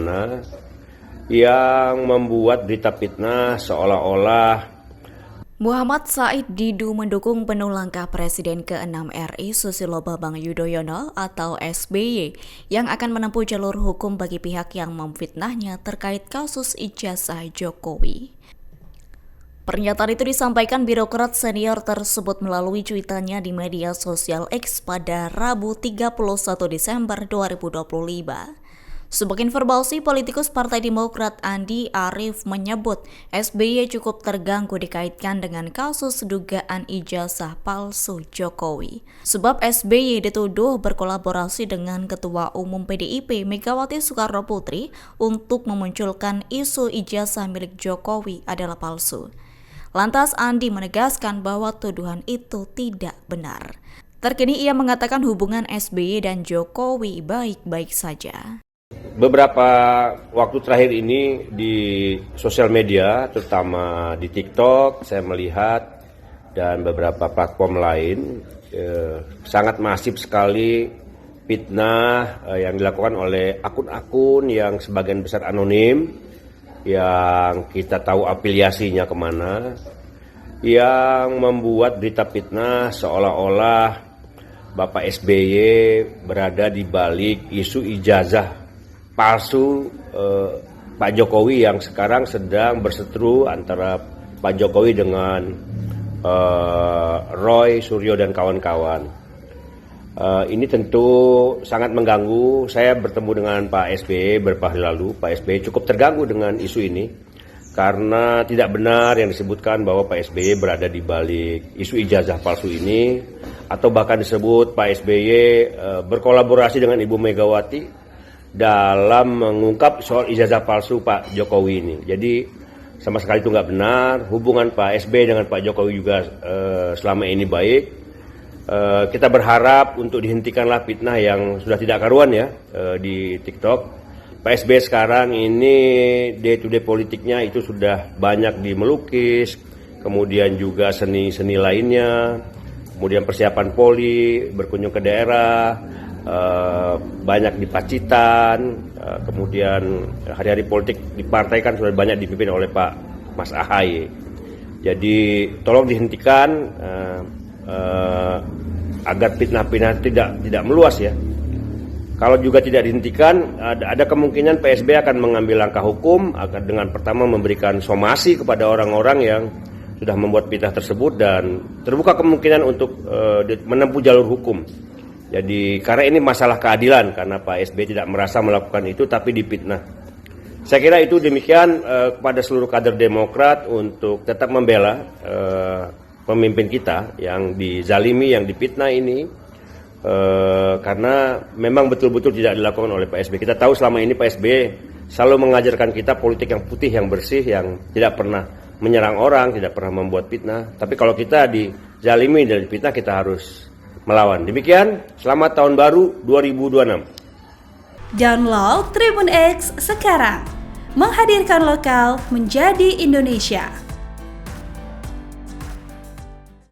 kemana, yang membuat berita fitnah seolah-olah Muhammad Said Didu mendukung penuh langkah Presiden ke-6 RI Susilo Bambang Yudhoyono atau SBY yang akan menempuh jalur hukum bagi pihak yang memfitnahnya terkait kasus ijazah Jokowi. Pernyataan itu disampaikan birokrat senior tersebut melalui cuitannya di media sosial X pada Rabu 31 Desember 2025. Sebagai informasi, politikus Partai Demokrat Andi Arief menyebut SBY cukup terganggu dikaitkan dengan kasus dugaan ijazah palsu Jokowi. Sebab SBY dituduh berkolaborasi dengan Ketua Umum PDIP Megawati Soekarnoputri untuk memunculkan isu ijazah milik Jokowi adalah palsu. Lantas Andi menegaskan bahwa tuduhan itu tidak benar. Terkini ia mengatakan hubungan SBY dan Jokowi baik-baik saja. Beberapa waktu terakhir ini di sosial media, terutama di TikTok, saya melihat dan beberapa platform lain sangat masif sekali fitnah yang dilakukan oleh akun-akun yang sebagian besar anonim, yang kita tahu afiliasinya kemana, yang membuat berita fitnah seolah-olah Bapak SBY berada di balik isu ijazah palsu Pak Jokowi yang sekarang sedang berseteru antara Pak Jokowi dengan Roy Suryo dan kawan-kawan. Ini tentu sangat mengganggu. Saya bertemu dengan Pak SBY beberapa hari lalu. Pak SBY cukup terganggu dengan isu ini karena tidak benar yang disebutkan bahwa Pak SBY berada di balik isu ijazah palsu ini, atau bahkan disebut Pak SBY berkolaborasi dengan Ibu Megawati dalam mengungkap soal ijazah palsu Pak Jokowi ini. Jadi sama sekali itu nggak benar. Hubungan Pak SBY dengan Pak Jokowi juga selama ini baik. Kita berharap untuk dihentikanlah fitnah yang sudah tidak karuan ya di TikTok. Pak SBY sekarang ini day to day politiknya itu sudah banyak di melukis, kemudian juga seni-seni lainnya, kemudian persiapan poli, berkunjung ke daerah, banyak di Pacitan, kemudian hari-hari politik di partai kan sudah banyak dipimpin oleh Pak Mas Ahaye. Jadi tolong dihentikan agar fitnah-fitnah tidak meluas ya. Kalau juga tidak dihentikan, ada kemungkinan PSB akan mengambil langkah hukum akan dengan pertama memberikan somasi kepada orang-orang yang sudah membuat fitnah tersebut, dan terbuka kemungkinan untuk menempuh jalur hukum. Jadi karena ini masalah keadilan, karena Pak SBY tidak merasa melakukan itu tapi difitnah. Saya kira itu demikian kepada seluruh kader Demokrat untuk tetap membela pemimpin kita yang dizalimi, yang difitnah ini, karena memang betul-betul tidak dilakukan oleh Pak SBY. Kita tahu selama ini Pak SBY selalu mengajarkan kita politik yang putih, yang bersih, yang tidak pernah menyerang orang, tidak pernah membuat fitnah. Tapi kalau kita dizalimi dan difitnah, kita harus melawan. Demikian, selamat tahun baru 2026. Download Tribun X sekarang, menghadirkan lokal menjadi Indonesia.